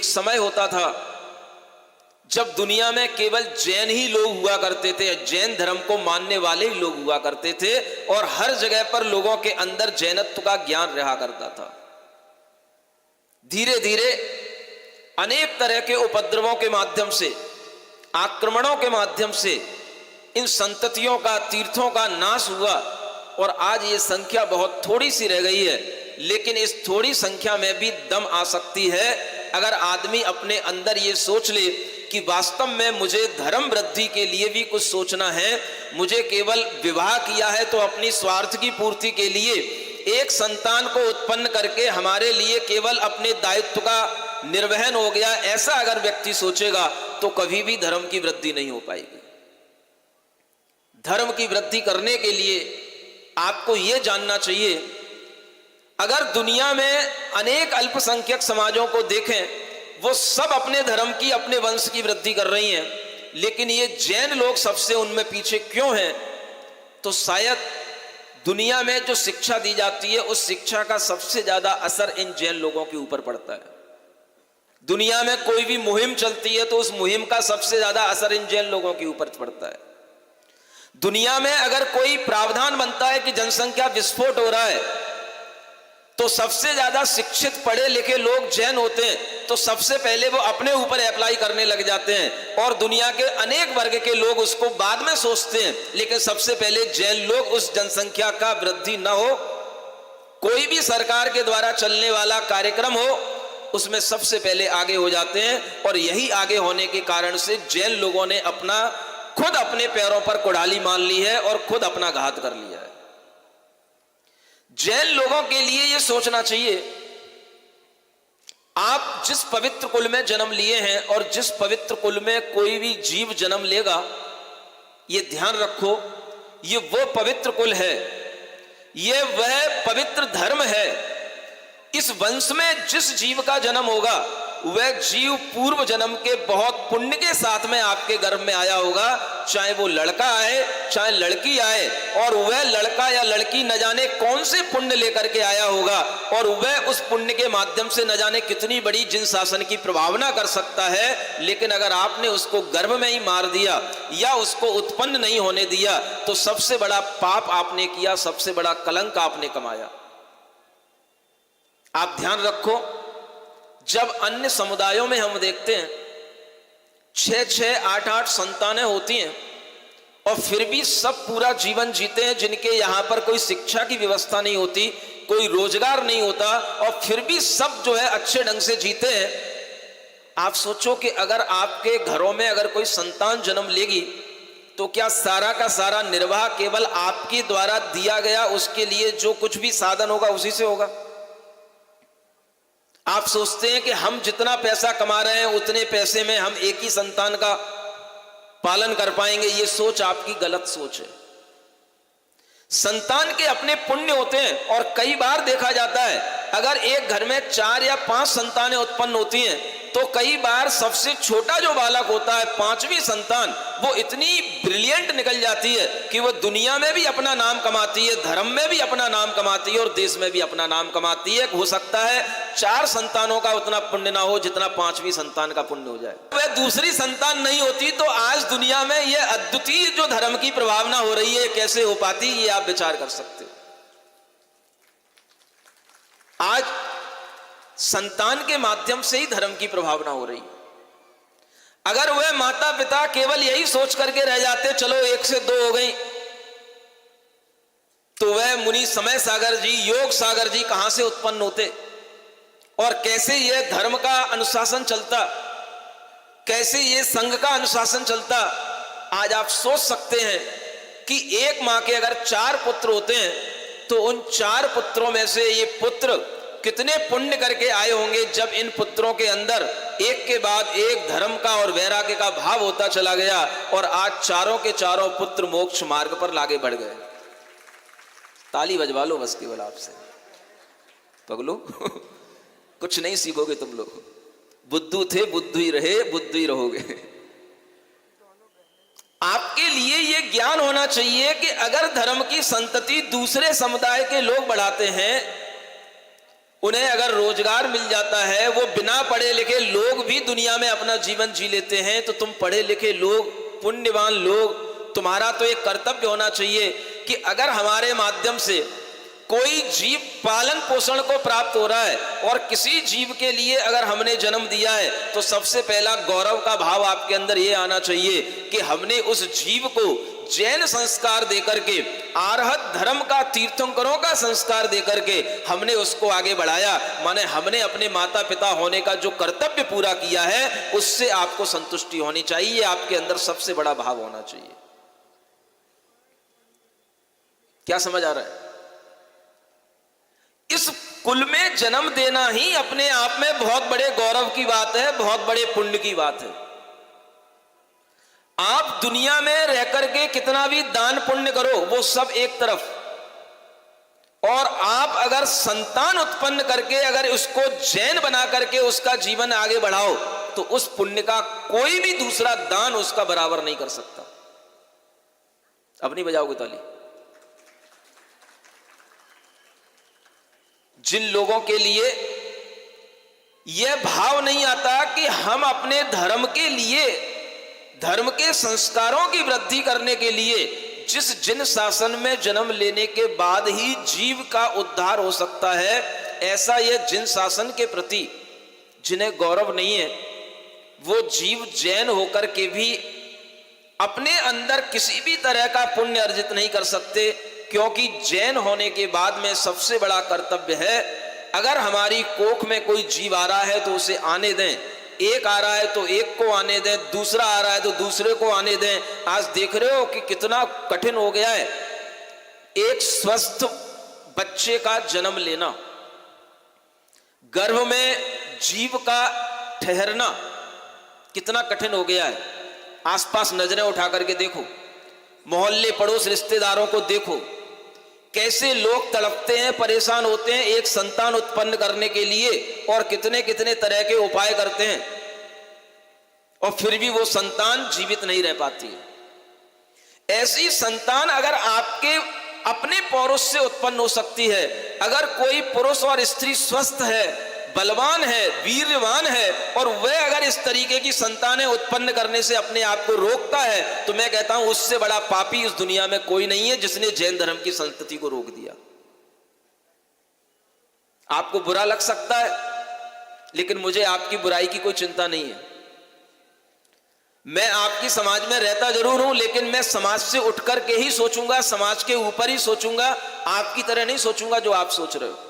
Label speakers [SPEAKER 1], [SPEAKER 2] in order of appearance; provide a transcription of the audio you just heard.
[SPEAKER 1] एक समय होता था जब दुनिया में केवल जैन ही लोग हुआ करते थे, जैन धर्म को मानने वाले ही लोग हुआ करते थे और हर जगह पर लोगों के अंदर जैनत्व का ज्ञान रहा करता था। धीरे धीरे अनेक तरह के उपद्रवों के माध्यम से, आक्रमणों के माध्यम से इन संततियों का, तीर्थों का नाश हुआ और आज ये संख्या बहुत थोड़ी सी रह गई है। लेकिन इस थोड़ी संख्या में भी दम आ सकती है अगर आदमी अपने अंदर ये सोच ले कि वास्तव में मुझे धर्म वृद्धि के लिए भी कुछ सोचना है। मुझे केवल विवाह किया है तो अपनी स्वार्थ की पूर्ति के लिए एक संतान को उत्पन्न करके हमारे लिए केवल अपने दायित्व का निर्वहन हो गया, ऐसा अगर व्यक्ति सोचेगा तो कभी भी धर्म की वृद्धि नहीं हो पाएगी। धर्म की वृद्धि करने के लिए आपको यह जानना चाहिए, अगर दुनिया में अनेक अल्पसंख्यक समाजों को देखें, वो सब अपने धर्म की, अपने वंश की वृद्धि कर रही हैं, लेकिन ये जैन लोग सबसे उनमें पीछे क्यों हैं? तो शायद दुनिया में जो शिक्षा दी जाती है उस शिक्षा का सबसे ज्यादा असर इन जैन लोगों के ऊपर पड़ता है। दुनिया में कोई भी मुहिम चलती है तो उस मुहिम का सबसे ज्यादा असर इन जैन लोगों के ऊपर पड़ता है। दुनिया में अगर कोई प्रावधान बनता है कि जनसंख्या विस्फोट हो रहा है तो सबसे ज्यादा शिक्षित पढ़े लिखे लोग जैन होते हैं, तो सबसे पहले वो अपने ऊपर अप्लाई करने लग जाते हैं और दुनिया के अनेक वर्ग के लोग उसको बाद में सोचते हैं, लेकिन सबसे पहले जैन लोग उस जनसंख्या का वृद्धि न हो, कोई भी सरकार के द्वारा चलने वाला कार्यक्रम हो उसमें सबसे पहले आगे हो जाते हैं। और यही आगे होने के कारण से जैन लोगों ने खुद अपने पैरों पर कुड़ाली मार ली है और खुद अपना घात कर लिया है। जैन लोगों के लिए यह सोचना चाहिए, आप जिस पवित्र कुल में जन्म लिए हैं और जिस पवित्र कुल में कोई भी जीव जन्म लेगा, यह ध्यान रखो, ये वो पवित्र कुल है, ये वह पवित्र धर्म है। इस वंश में जिस जीव का जन्म होगा वह जीव पूर्व जन्म के बहुत पुण्य के साथ में आपके गर्भ में आया होगा, चाहे वो लड़का आए चाहे लड़की आए, और वह लड़का या लड़की न जाने कौन से पुण्य लेकर के आया होगा और वह उस पुण्य के माध्यम से न जाने कितनी बड़ी जिन शासन की प्रभावना कर सकता है। लेकिन अगर आपने उसको गर्भ में ही मार दिया या उसको उत्पन्न नहीं होने दिया तो सबसे बड़ा पाप आपने किया, सबसे बड़ा कलंक आपने कमाया। आप ध्यान रखो, जब अन्य समुदायों में हम देखते हैं 6-6, 8-8 संतानें होती हैं और फिर भी सब पूरा जीवन जीते हैं, जिनके यहां पर कोई शिक्षा की व्यवस्था नहीं होती, कोई रोजगार नहीं होता, और फिर भी सब जो है अच्छे ढंग से जीते हैं। आप सोचो कि अगर आपके घरों में अगर कोई संतान जन्म लेगी तो क्या सारा का सारा निर्वाह केवल आपके द्वारा दिया गया उसके लिए जो कुछ भी साधन होगा उसी से होगा? आप सोचते हैं कि हम जितना पैसा कमा रहे हैं उतने पैसे में हम एक ही संतान का पालन कर पाएंगे? ये सोच आपकी गलत सोच है। संतान के अपने पुण्य होते हैं और कई बार देखा जाता है अगर एक घर में 4 या 5 संतानें उत्पन्न होती हैं तो कई बार सबसे छोटा जो बालक होता है, 5वीं संतान, वो इतनी ब्रिलियंट निकल जाती है कि वो दुनिया में भी अपना नाम कमाती है, धर्म में भी अपना नाम कमाती है और देश में भी अपना नाम कमाती है। हो सकता है 4 संतानों का उतना पुण्य ना हो जितना 5वीं संतान का पुण्य हो जाए। वह दूसरी संतान नहीं होती तो आज दुनिया में यह अद्वितीय जो धर्म की प्रभावना हो रही है कैसे हो पाती, ये आप विचार कर सकते हो। आज संतान के माध्यम से ही धर्म की प्रभावना हो रही है। अगर वह माता पिता केवल यही सोच करके रह जाते चलो 1 से 2 हो गई, तो वह मुनि समय सागर जी, योग सागर जी कहां से उत्पन्न होते और कैसे यह धर्म का अनुशासन चलता, कैसे यह संघ का अनुशासन चलता। आज आप सोच सकते हैं कि एक मां के अगर 4 पुत्र होते हैं तो उन 4 पुत्रों में से ये पुत्र कितने पुण्य करके आए होंगे जब इन पुत्रों के अंदर एक के बाद एक धर्म का और वैराग्य का भाव होता चला गया और आज चारों के चारों पुत्र मोक्ष मार्ग पर लागे बढ़ गए। ताली बजवा लो बस केवल आपसे, पगलो कुछ नहीं सीखोगे तुम लोग। बुद्धू थे बुद्धू ही रहे, बुद्धू ही रहोगे। आपके लिए यह ज्ञान होना चाहिए कि अगर धर्म की संतति दूसरे समुदाय के लोग बढ़ाते हैं उन्हें अगर रोजगार मिल जाता है, वो बिना पढ़े लिखे लोग भी दुनिया में अपना जीवन जी लेते हैं, तो तुम पढ़े लिखे लोग, पुण्यवान लोग, तुम्हारा तो एक कर्तव्य होना चाहिए कि अगर हमारे माध्यम से कोई जीव पालन पोषण को प्राप्त हो रहा है और किसी जीव के लिए अगर हमने जन्म दिया है, तो सबसे पहला गौरव का भाव आपके अंदर ये आना चाहिए कि हमने उस जीव को जैन संस्कार देकर के, आर्हत धर्म का, तीर्थंकरों का संस्कार देकर के हमने उसको आगे बढ़ाया। माने हमने अपने माता पिता होने का जो कर्तव्य पूरा किया है, उससे आपको संतुष्टि होनी चाहिए, आपके अंदर सबसे बड़ा भाव होना चाहिए। क्या समझ आ रहा है? इस कुल में जन्म देना ही अपने आप में बहुत बड़े गौरव की बात है, बहुत बड़े पुण्य की बात है। आप दुनिया में रह करके कितना भी दान पुण्य करो, वो सब एक तरफ, और आप अगर संतान उत्पन्न करके अगर उसको जैन बना करके उसका जीवन आगे बढ़ाओ, तो उस पुण्य का कोई भी दूसरा दान उसका बराबर नहीं कर सकता। अब नहीं बजाओगे ताली? जिन लोगों के लिए यह भाव नहीं आता कि हम अपने धर्म के लिए, धर्म के संस्कारों की वृद्धि करने के लिए जिस जिन शासन में जन्म लेने के बाद ही जीव का उद्धार हो सकता है, ऐसा यह जिन शासन के प्रति जिन्हें गौरव नहीं है, वो जीव जैन होकर के भी अपने अंदर किसी भी तरह का पुण्य अर्जित नहीं कर सकते। क्योंकि जैन होने के बाद में सबसे बड़ा कर्तव्य है, अगर हमारी कोख में कोई जीव आ रहा है तो उसे आने दें, एक आ रहा है तो एक को आने दें, दूसरा आ रहा है तो दूसरे को आने दें। आज देख रहे हो कि कितना कठिन हो गया है एक स्वस्थ बच्चे का जन्म लेना, गर्भ में जीव का ठहरना कितना कठिन हो गया है। आसपास नजरें उठा करके देखो, मोहल्ले पड़ोस रिश्तेदारों को देखो, कैसे लोग तड़पते हैं, परेशान होते हैं एक संतान उत्पन्न करने के लिए, और कितने कितने तरह के उपाय करते हैं, और फिर भी वो संतान जीवित नहीं रह पाती है। ऐसी संतान अगर आपके अपने पौरुष से उत्पन्न हो सकती है, अगर कोई पुरुष और स्त्री स्वस्थ है, बलवान है, वीर्यवान है, और वह अगर इस तरीके की संतानें उत्पन्न करने से अपने आप को रोकता है, तो मैं कहता हूं उससे बड़ा पापी इस दुनिया में कोई नहीं है जिसने जैन धर्म की संतति को रोक दिया। आपको बुरा लग सकता है, लेकिन मुझे आपकी बुराई की कोई चिंता नहीं है। मैं आपकी समाज में रहता जरूर हूं, लेकिन मैं समाज से उठ करके ही सोचूंगा, समाज के ऊपर ही सोचूंगा, आपकी तरह नहीं सोचूंगा जो आप सोच रहे हो।